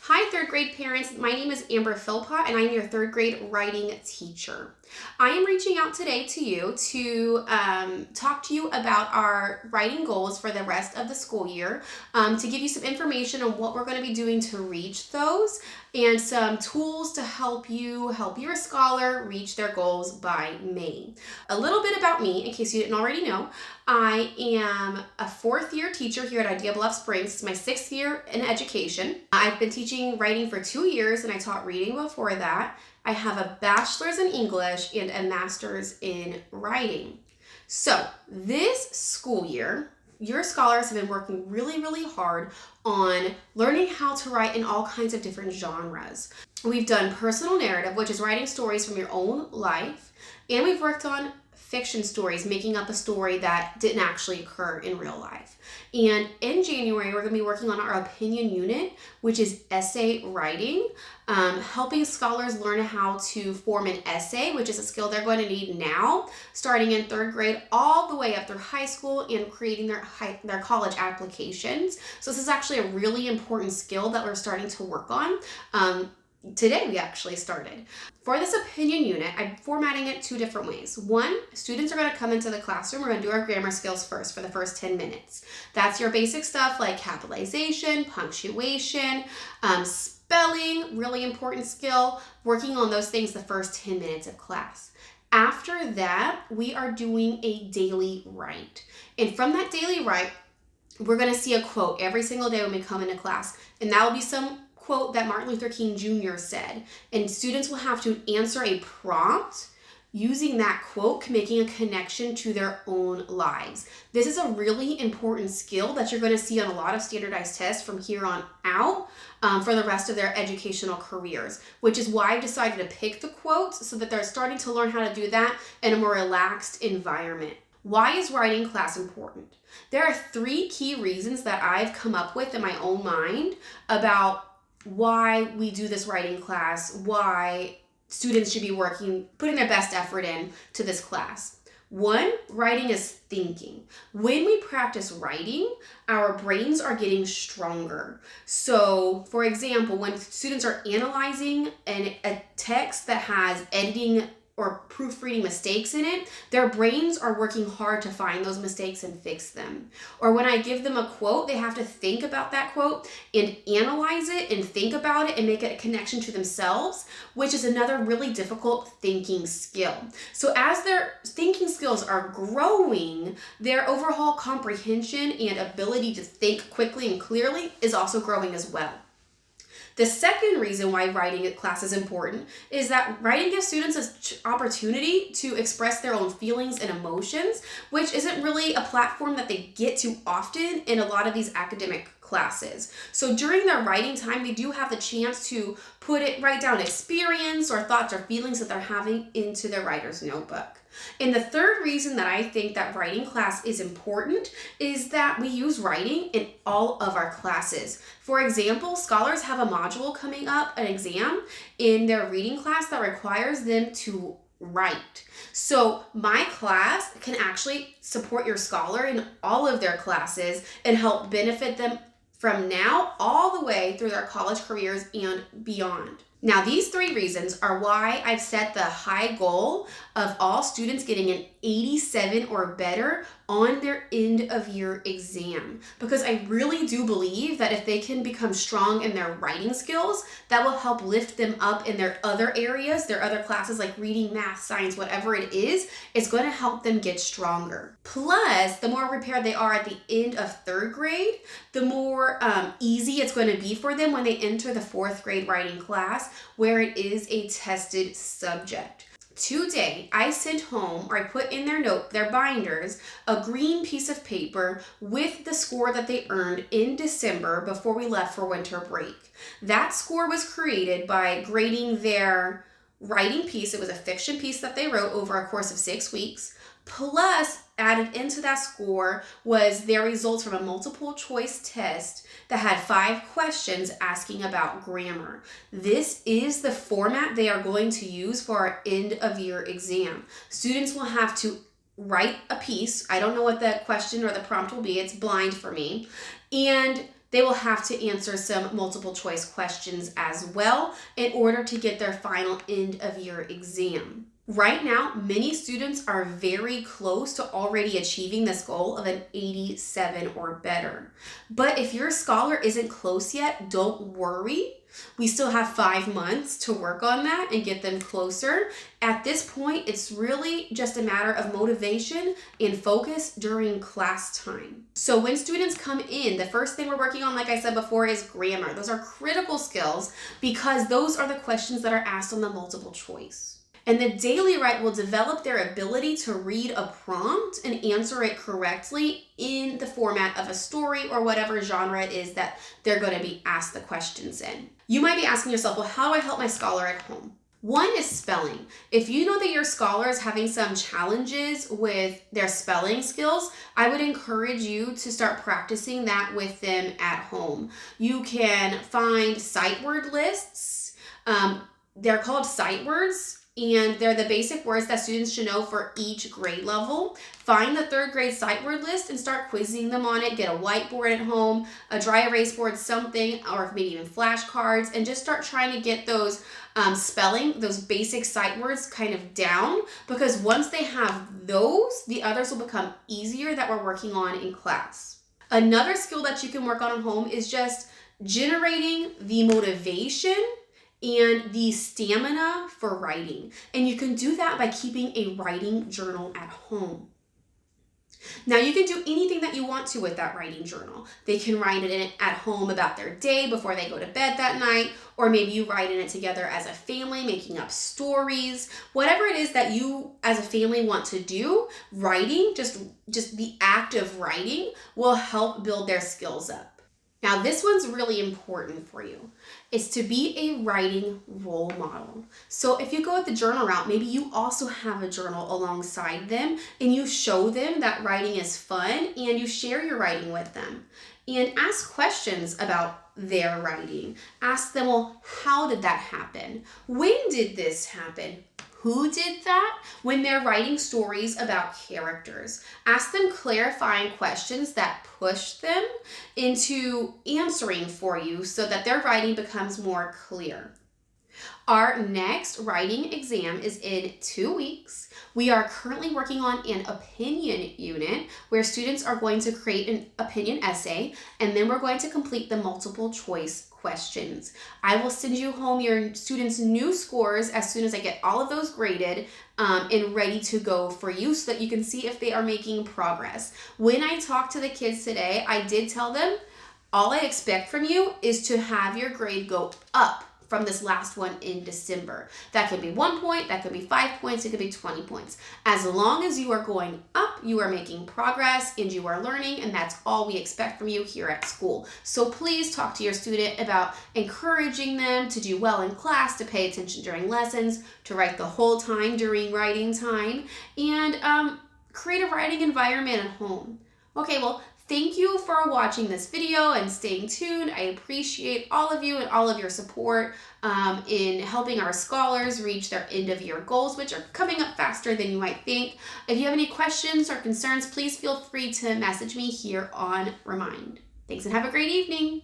Hi, third grade parents. My name is Amber Philpot, and I'm your third grade writing teacher. I am reaching out today to you to talk to you about our writing goals for the rest of the school year, to give you some information on what we're going to be doing to reach those, and some tools to help your scholar reach their goals by May. A little bit about me, in case you didn't already know. I am a fourth year teacher here at Idea Bluff Springs. It's my sixth year in education. I've been teaching writing for 2 years, and I taught reading before that. I have a bachelor's in English and a master's in writing. So this school year, your scholars have been working really, really hard on learning how to write in all kinds of different genres. We've done personal narrative, which is writing stories from your own life, and we've worked on fiction stories, making up a story that didn't actually occur in real life. And in January, we're going to be working on our opinion unit, which is essay writing, helping scholars learn how to form an essay, which is a skill they're going to need now, starting in third grade all the way up through high school and creating their college applications. So this is actually a really important skill that we're starting to work on. Today we actually started. For this opinion unit, I'm formatting it 2 different ways. One, students are going to come into the classroom. We're going to do our grammar skills first for the first 10 minutes. That's your basic stuff like capitalization, punctuation, spelling, really important skill, working on those things the first 10 minutes of class. After that, we are doing a daily write. And from that daily write, we're going to see a quote every single day when we come into class. And that will be some quote that Martin Luther King Jr. said, and students will have to answer a prompt using that quote, making a connection to their own lives. This is a really important skill that you're going to see on a lot of standardized tests from here on out for the rest of their educational careers, which is why I've decided to pick the quotes so that they're starting to learn how to do that in a more relaxed environment. Why is writing class important? There are 3 key reasons that I've come up with in my own mind about why we do this writing class, why students should be putting their best effort in to this class. 1, writing is thinking. When we practice writing, our brains are getting stronger. So, for example, when students are analyzing a text that has editing or proofreading mistakes in it, their brains are working hard to find those mistakes and fix them. Or when I give them a quote, they have to think about that quote and analyze it and think about it and make a connection to themselves, which is another really difficult thinking skill. So as their thinking skills are growing, their overall comprehension and ability to think quickly and clearly is also growing as well. The second reason why writing class is important is that writing gives students an opportunity to express their own feelings and emotions, which isn't really a platform that they get to often in a lot of these academic classes. So during their writing time, they do have the chance to write down experience or thoughts or feelings that they're having into their writer's notebook. And the third reason that I think that writing class is important is that we use writing in all of our classes. For example, scholars have a module coming up, an exam in their reading class that requires them to write. So my class can actually support your scholar in all of their classes and help benefit them from now all the way through their college careers and beyond. Now, these 3 reasons are why I've set the high goal of all students getting an 87 or better on their end of year exam, because I really do believe that if they can become strong in their writing skills, that will help lift them up in their other areas, their other classes like reading, math, science, whatever it is, it's going to help them get stronger. Plus, the more prepared they are at the end of third grade, the more easy it's going to be for them when they enter the 4th grade writing class, where it is a tested subject. Today, I sent home, or I put in their binders, a green piece of paper with the score that they earned in December before we left for winter break. That score was created by grading their writing piece. It was a fiction piece that they wrote over a course of 6 weeks. Plus, added into that score was their results from a multiple choice test that had 5 questions asking about grammar. This is the format they are going to use for our end of year exam. Students will have to write a piece. I don't know what the question or the prompt will be. It's blind for me. And they will have to answer some multiple choice questions as well in order to get their final end of year exam. Right now, many students are very close to already achieving this goal of an 87 or better. But if your scholar isn't close yet, don't worry. We still have 5 months to work on that and get them closer. At this point, it's really just a matter of motivation and focus during class time. So when students come in, the first thing we're working on, like I said before, is grammar. Those are critical skills because those are the questions that are asked on the multiple choice. And the daily write will develop their ability to read a prompt and answer it correctly in the format of a story or whatever genre it is that they're going to be asked the questions in. You might be asking yourself, well, how do I help my scholar at home? One is spelling. If you know that your scholar is having some challenges with their spelling skills, I would encourage you to start practicing that with them at home. You can find sight word lists. They're called sight words. And they're the basic words that students should know for each grade level. Find the third grade sight word list and start quizzing them on it. Get a whiteboard at home, a dry erase board, something, or maybe even flashcards, and just start trying to get those spelling, those basic sight words kind of down, because once they have those, the others will become easier that we're working on in class. Another skill that you can work on at home is just generating the motivation and the stamina for writing. And you can do that by keeping a writing journal at home. Now you can do anything that you want to with that writing journal. They can write it in at home about their day before they go to bed that night, or maybe you write in it together as a family, making up stories. Whatever it is that you as a family want to do, writing, just the act of writing will help build their skills up. Now, this one's really important for you. It's to be a writing role model. So if you go with the journal route, maybe you also have a journal alongside them and you show them that writing is fun and you share your writing with them. And ask questions about their writing. Ask them, well, how did that happen? When did this happen? Who did that? When they're writing stories about characters, ask them clarifying questions that push them into answering for you so that their writing becomes more clear. Our next writing exam is in 2 weeks. We are currently working on an opinion unit where students are going to create an opinion essay, and then we're going to complete the multiple choice questions. I will send you home your students' new scores as soon as I get all of those graded and ready to go for you so that you can see if they are making progress. When I talked to the kids today, I did tell them all I expect from you is to have your grade go up from this last one in December. That could be 1 point, that could be 5 points, it could be 20 points. As long as you are going up, you are making progress and you are learning, and that's all we expect from you here at school. So please talk to your student about encouraging them to do well in class, to pay attention during lessons, to write the whole time during writing time, and create a writing environment at home. Okay, well, thank you for watching this video and staying tuned. I appreciate all of you and all of your support in helping our scholars reach their end of year goals, which are coming up faster than you might think. If you have any questions or concerns, please feel free to message me here on Remind. Thanks and have a great evening.